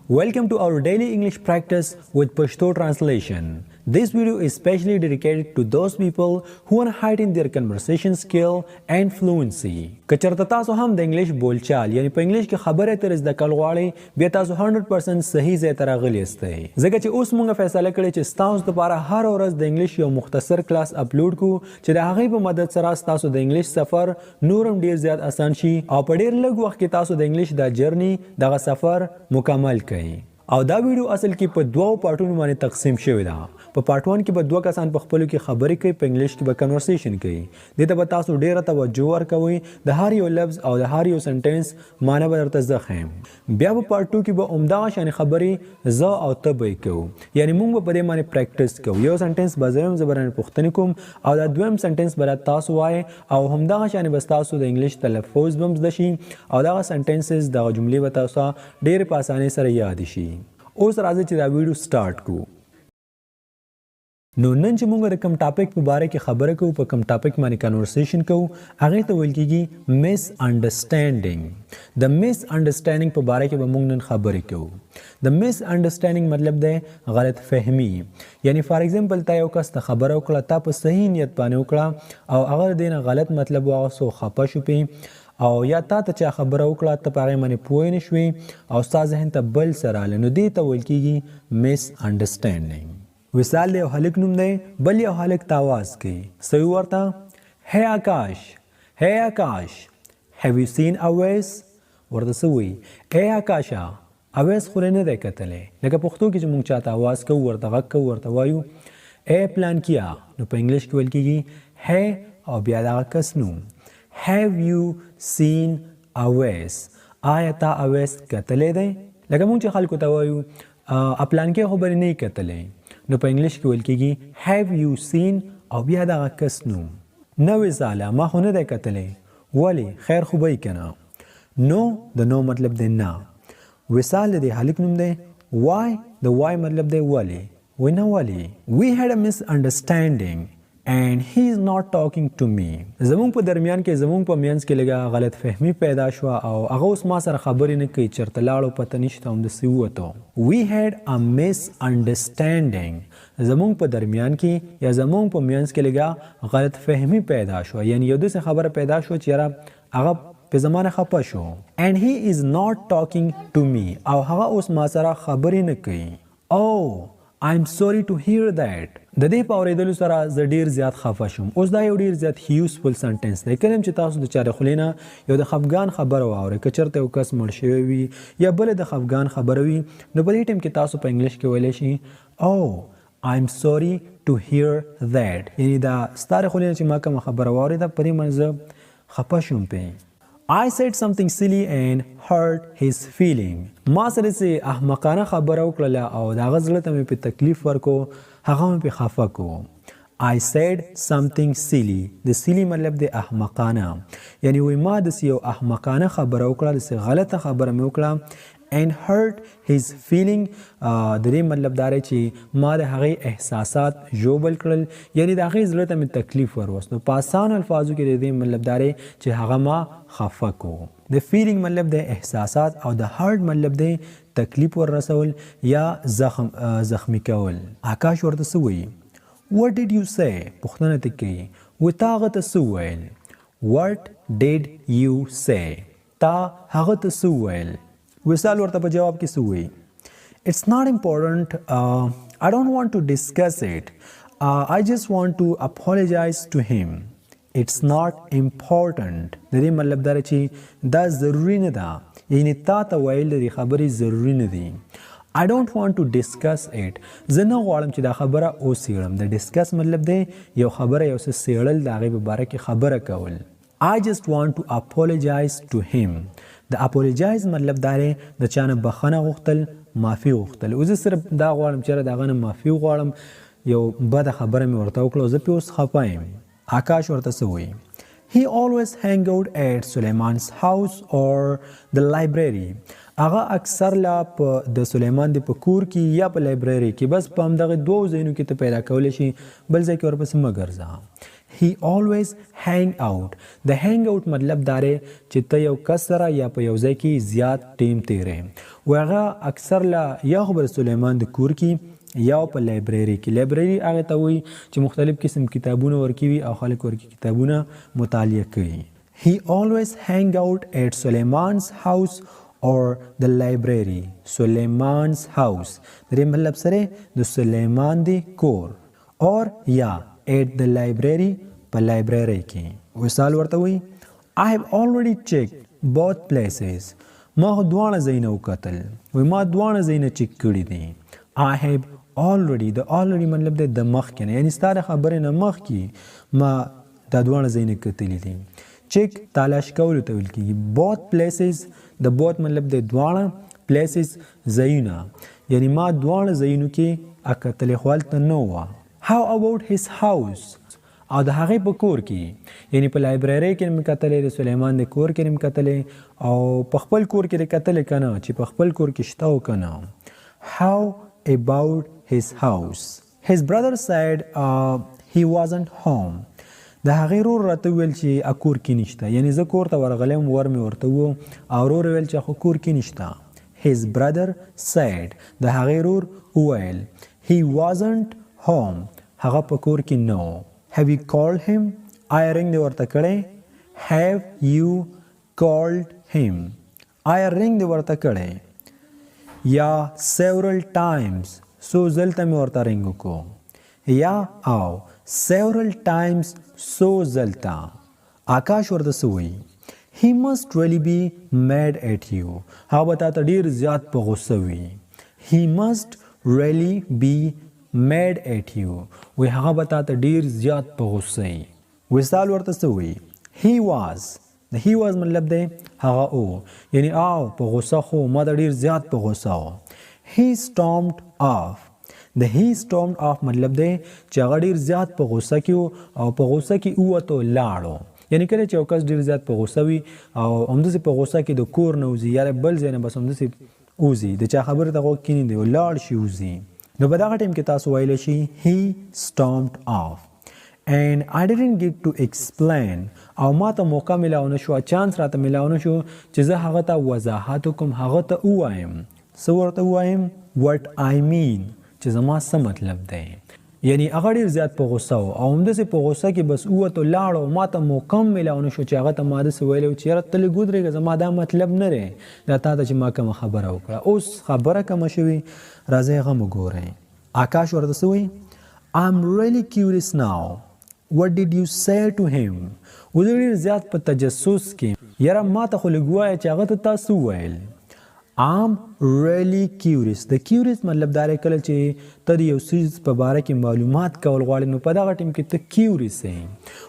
Welcome to our daily English practice with Pashto translation. This video is specially dedicated to those people who want to heighten their conversation skill and fluency. کچرته تاسو هم د انګلیش بولچال یعنی په انګلیش کې خبرې تر زده کول غواړئ بیا تاسو 100% صحیح ځای ته راغلي یاستئ ځکه چې اوس موږ فیصله کړې چې تاسو لپاره هر ورځ د انګلیش یو مختصر کلاس اپلوډ کو چې د هغې په مدد سره تاسو د انګلیش سفر نورم ډیر زیات آسان شي او په ډیر لږ وخت کې تاسو د انګلیش د جرنی دغه سفر مکمل کړئ. او دا ویډیو اصل کې په دوو پارټونو باندې تقسیم شوی ده. په پارت 1 کې به دوه کسان په خپلو کې خبرې کوي، په انګلیش کې به کنورسیشن کوي. دې ته به تاسو ډیره توجه ورکوئ، د هر یو لفظ او د هر یو سنټنس معنی به درته زه ښیم. بیا په پارت 2 کې به همدغه شانې خبرې زه او ته به کوو، یعنی موږ به په دې باندې پریکټس کوو. یو سنټنس به زه یم، زه به رانه پوښتنې کوم او دا دویم سنټنس به تاسو وایئ او همدغه شانې به ستاسو د انګلیش تلفظ به هم زده شي او دغه سنټنسز دغه جملې به تاسو ډېرې په اسانۍ سره یاد شي. اوس راځي چې دا ویډیو سٹارټ کو. نو نن چې موږ د کوم ټاپک په باره کې خبره کوو، په کوم ټاپک باندې کنورسیشن کوو، هغې ته ویل کېږي مس انډرسټینډینګ. د مس انډرسټینډینګ په باره کې به موږ نن خبرې کوو. د مس انډرسټینډینګ مطلب دی غلط فهمي. یعنی فار ایگزامپل تا یو کس ته خبره وکړه، تا په صحیح نیت باندې وکړه او هغه د دې نه غلط مطلب واغوستو، خفه شو پې او یا تا ته چا خبره وکړه ته په هغې باندې پوه نه شوې او ستا ذهن ته بل څه راغلی، نو دې ته ویل کېږي مس انډرسټینډینګ. مثال د یو هلک نوم دی، بل یو هلک ته آواز کوي، څه وي ورته؟ هی آکاش، هی آکاش، هیو یو سین اویس؟ ورته څه وایي؟ ای آکاشا، اویس خو نه دی کتلی. لکه پښتو کې چې موږ چاته آواز کوو، ورته غږ کوو، ورته وایو ای پلان کیا، نو په انګلیش کې ویل کېږي هی او بیا دغه کس نوم. Have you seen اویس؟ آیا تا اویس کتلی دی؟ لکه موږ چې خلکو ته وایو پلانکې خو بلې نه یې کتلی، نو په انګلیش کې ویل کېږي have you seen او بیا دغه کس نوم. نوې ځاله ما خو نه دی کتلی، ولې خیر خو به یې که نه؟ نو د نو مطلب دی نه. وصال د دې هلک نوم دی، وای د وای مطلب دی ولې، وایي نه ولې. We had a misunderstanding and he is not talking to me. زمونږ په درمیان کې زمونږ په منځ کې لږه غلط فهمي پیدا شوه او هغه اوس ما سره خبرې نه کوي، چېرته لاړو پته نشته همداسې ووتو. We had a misunderstanding. زمونږ په درمیان کې یا زمونږ په منځ کې لږه غلط فهمي پیدا شوه، یعنی یو داسې خبره پیدا شوه چې یاره هغه په زمانه خفه شو. And he is not talking to me. او هغه اوس ما سره خبرې نه کوي. Oh, I'm sorry to hear that. د دې په اورېدلو سره زه ډېر زیات خفه شوم. اوس دا یو ډېر زیات یوزفل سنټنس دی. کله چې تاسو د چا د خولې نه یو د خفګان خبره واورئ، که چېرته یو کس مړ شوی وي یا بله د خفګان خبره وي، نو په دې ټایم کې تاسو په انګلیش کې ویلی شي Oh, I'm sorry to hear that. یعنی دا ستا د خولې نه چې ما کومه خبره واورېده په دې باندې زه خفه شوم پې. I said something silly and hurt his feeling. ما سره چې احمقانه خبره وکړله او د هغه زړه ته مې په تکلیف ورکو، هغه مې پې خفه کو. I said something silly. د silly مطلب د احمقانه، یعنی وایي ما داسې یو احمقانه خبره وکړه، داسې غلطه خبره مې وکړه and hurt his feeling. د دې مطلب دا دی چې ما د هغې احساسات ژوبل کړل، یعنی د هغې زړه ته مې تکلیف وروستو. په آسان الفاظو کې د دې مطلب دا دی چې هغه ما خفه کو. د فیلینګ مطلب د احساسات او د هارت مطلب د تکلیف ور رسول یا زخمی کول. آکاش ورته څه وایي؟ What did you say؟ پوښتنه ترې کوي، وایي تا هغه ته څه وویل؟ What did you say؟ تا هغه ته څه وویل؟ وصال ورته په جواب کې څه وایي؟ It's not important. I don't want to discuss it. I just want to apologize to him. It's not important. د دې مطلب دا چې دا ضروري نه ده، یعنی تا ته ویل د دې خبرې ضروري نه دي. I don't want to discuss it. زه نه غواړم چې دا خبره اوسیړم. د ډسکس مطلب دی یو خبره یو څه سیړل، د هغې په باره کې خبره کول. I just want to apologize to him. د اپولوجایز مطلب دا دی د چا نه بخښنه غوښتل، معافي غوښتل. اوس زه صرف دا غواړم چې د هغه نه معافي وغواړم، یو بده خبره مې ورته وکړه، زه پې اوس خفه یم. آکاش ورته څه وایي؟ He always hang out at Suleiman's house or the library. هغه اکثر لا په د سلیمان د په کور کې یا په لایبرري کې، بس په همدغه دوو ځایونو کې ته پیدا کولی شي، بل ځای کې ورپسې مه ګرځه. he always hang out. د hang out مطلب داره چې ته یو کس سره یا په یو ځای کې زیات ټیم تیرې و هغه اکثر لا یا خبر سلیمان د کور کې یا په لایبرری کې. لایبرری هغه ته وایي چې مختلف قسم کتابونه ورکوي او خلک ورکی کتابونه مطالعه کوي. He always hang out at Suleiman's house or the library. Suleiman's house درې مطلب سره د سلیمان دی کور or یا at the library په لایبرری کې. وصال ورته وایي I have already checked both places. ما دواړه ځایونه وکتل وایي ما دواړه ځایونه چیک کړي دي. I have already د already مطلب دی د مخکې نه یعنی ستا د خبرې نه مخکې ما دا دواړه ځایونه کتلي دي. چیک تلاش کولو ته ویل کېږي. both places د both مطلب دی دواړه places ځایونه یعنی ما دواړه ځایونو کې اکتلې خو هلته نه وه. How about his house او د هغې په کور کې یعنی په لایبرری کې مې کتلې د سلیمان د کور کې مې کتلې او په خپل کور کې دې کتلې که نه چې په خپل کور کې شته او که نه. How about his house. His brother said he wasn't home. د هغې رور راته وویل چې کور کې نشته یعنی زه کور ته ورغلی ور مې ورته و او رور ویل چې خو کور کې نشته. His brother said د هغې رور وویل he wasn't home هغه په کور کې نه و. Have you called him? آیا رنګ دې ورته کړی؟ Have you called him? آیا رنګ دې ورته کړی؟ یا several times څو ځلته مې ورته رنګ وکړو یا او several times څو ځلته. آکاش ورته څه وایي He must really be mad at you. هغه به تا ته ډېر زیات په غوسه وي. He must really be mad at you. وی هغه به تا ته ډېر زیات په غوسه وي. وصال ورته څه وایي He was د he was مطلب دی هغه او یعنی او په غوسه خو ما ته ډېر زیات په غوسه و. He stormed off. د he stormed off مطلب دی چې هغه ډېر زیات په غوسه کې او په غوسه کې ووتو لاړو یعنی کله چې یو کس ډېر زیات په غوسه وي او همداسې په غوسه کې د کور نه وځي یا بل ځای نه بس همداسې وځي د چا خبرې ته غوږ کښېني دی ولاړ شي وځي نو په دغه ټایم کې تاسو ویلی شي he stormed off. And I didn't get to explain او ما ته موقع ملاو نه شو چانس راته ملاو نه شو چې زه هغه ته وضاحت وکړم هغه ته ووایم څه ورته ووایم what I mean چې زما څه مطلب دی یعنی هغه ډېر زیات په غوسه و او همداسې په غوسه کې بس ووتو لاړو ما ته موقع ملاو نه شو چې هغه ته ما داسې ویلی و چې یاره ته لږ ودرېږه زما دا مطلب نه دی دا تا ته چې ما کومه خبره وکړه اوس خبره کومه شوې راځئ هغه مو ګورئ. آکاش ورته څه وایي I'm really curious now. What did you say to him? اوس ډېر زیات په تجسس کې یاره ما ته خو لږ ووایه چې هغه ته تاسو وویل. I'm really curious. د curious مطلب دا دی کله چې ته د یو څیز په باره کې معلومات کول غواړې نو په دغه ټیم کې ته curious یې.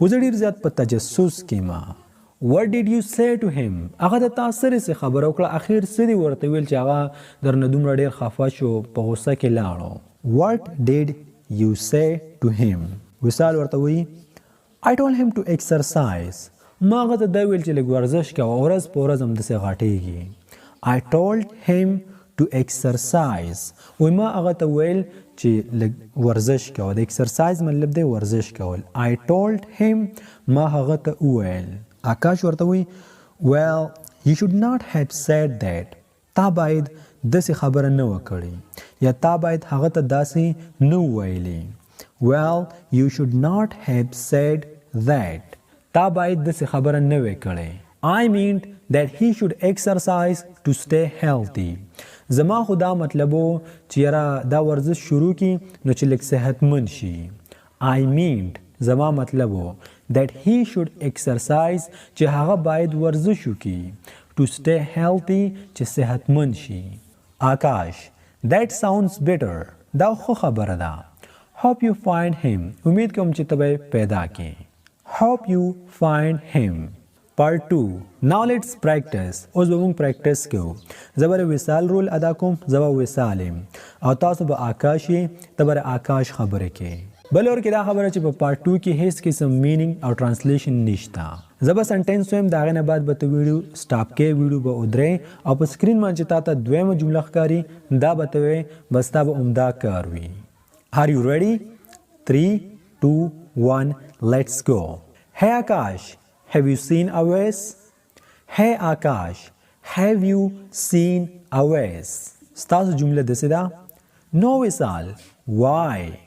اوس ډېر زیات په تجسس کې ما What did you say to him? هغه د تا سره څه خبره وکړه اخر څه دې ورته ویل چې هغه درنه دومره ډېر خفه شو په غوسه کې لاړو. What did you say to him? وصال ورته وایي I told him to exercise. ما هغه ته دا ویل چې لږ ورزش کوه ورځ په ورځ همداسې غټېږي. I told him to exercise. وایي ما هغه ته ویل چې لږ ورزش کوه د exercise مطلب دی ورزش کول. I told him ما هغه ته وویل. آکاش ورته وایي well you should not have said that. تا باید داسې خبره نه وه کړې یا تا باید هغه ته داسې نه وویلې. well you should not have said that. تا باید داسې خبره نه وې کړې. I meant that he should exercise to stay healthy. زما خو دا مطلب و چې یاره دا ورزش شروع کړي نو چې لږ صحتمند شي. I meant زما مطلب و that he should exercise چې هغه باید ورزش وکړي to stay healthy چې صحتمند شي. آکاش that sounds better. دا خو خبره ده. hope you find him. امید کوم چې ته به پیدا کړې. hope you find him. Part 2. Now let's practice. اوس به موږ پریکټس کوو. زه به وصال رول ادا کوم زه به وصال یم او تاسو به آکاش یې ته به آکاش خبرې کوې. بل اور کې دا خبره چې په پارت 2 کې هیڅ قسم مینینګ او ترانسلیشن نشته. زه به سنټنس وایم د هغې نه بعد به ته ویډیو سټاپ کې ویډیو به ودرې او په سکرین باندې تا ته دویمه جمله ښکاري دا به ته وایې بس تا به عمده کار وي. Are you ready? 3, 2, one, let's go. Hey Akash, have you seen Awais? Hey Akash, have you seen Awais? ستاسو جمله دسې ده. No وصال. Why?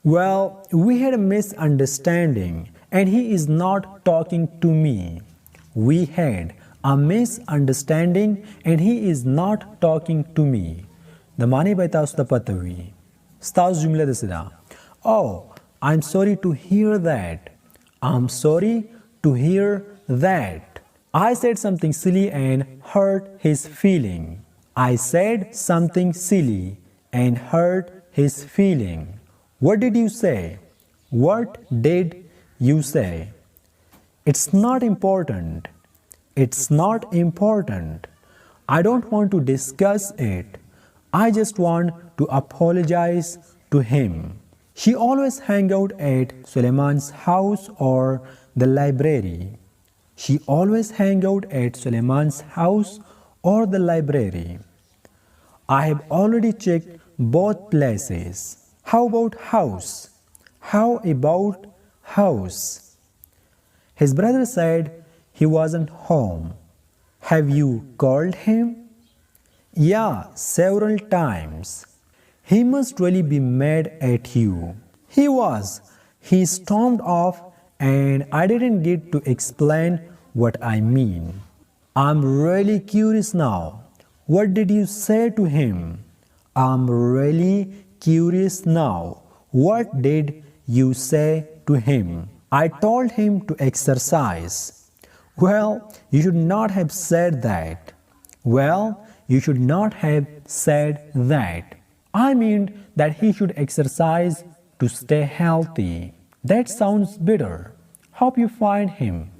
Well, we had a misunderstanding and he is not talking to me. We had a misunderstanding and he is not talking to me. د معنی به تاسو ته پته وي. ستاسو جمله دسې ده. Oh, I'm sorry to hear that. I'm sorry to hear that. I said something silly and hurt his feeling. I said something silly and hurt his feeling. What did you say? What did you say? It's not important. It's not important. I don't want to discuss it. I just want to apologize to him. She always hang out at Suleiman's house or the library. She always hang out at Suleiman's house or the library. I have already checked both places. How about house? How about house? His brother said he wasn't home. Have you called him? Yeah, several times. He must really be mad at you. He was. He stormed off and I didn't get to explain what I mean. I'm really curious now. What did you say to him? I'm really curious now. What did you say to him? I told him to exercise. Well, you should not have said that. Well, you should not have said that. I mean that he should exercise to stay healthy. That sounds better. Hope you find him.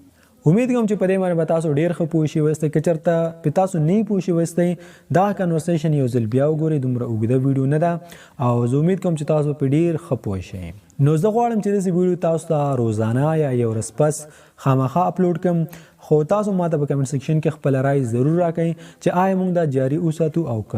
امید کوم چې په دې باندې به تاسو ډېر ښه پوه شوي وستئ. که چېرته پې تاسو نه پوه شوي وستئ دا کنورسیشن یو ځل بیا وګورئ. دومره اوږده ویډیو نه ده او زه امید کوم چې تاسو پې ډېر ښه پوه شئ. نو زه غواړم چې داسې ویډیو تاسو ته روزانه یا یو ورځ پس خامخا اپلوډ کړم. خو تاسو ما ته په کمنټ سیکشن کې خپله رای ضرور راکئ چې آیا موږ دا جاري وساتو او که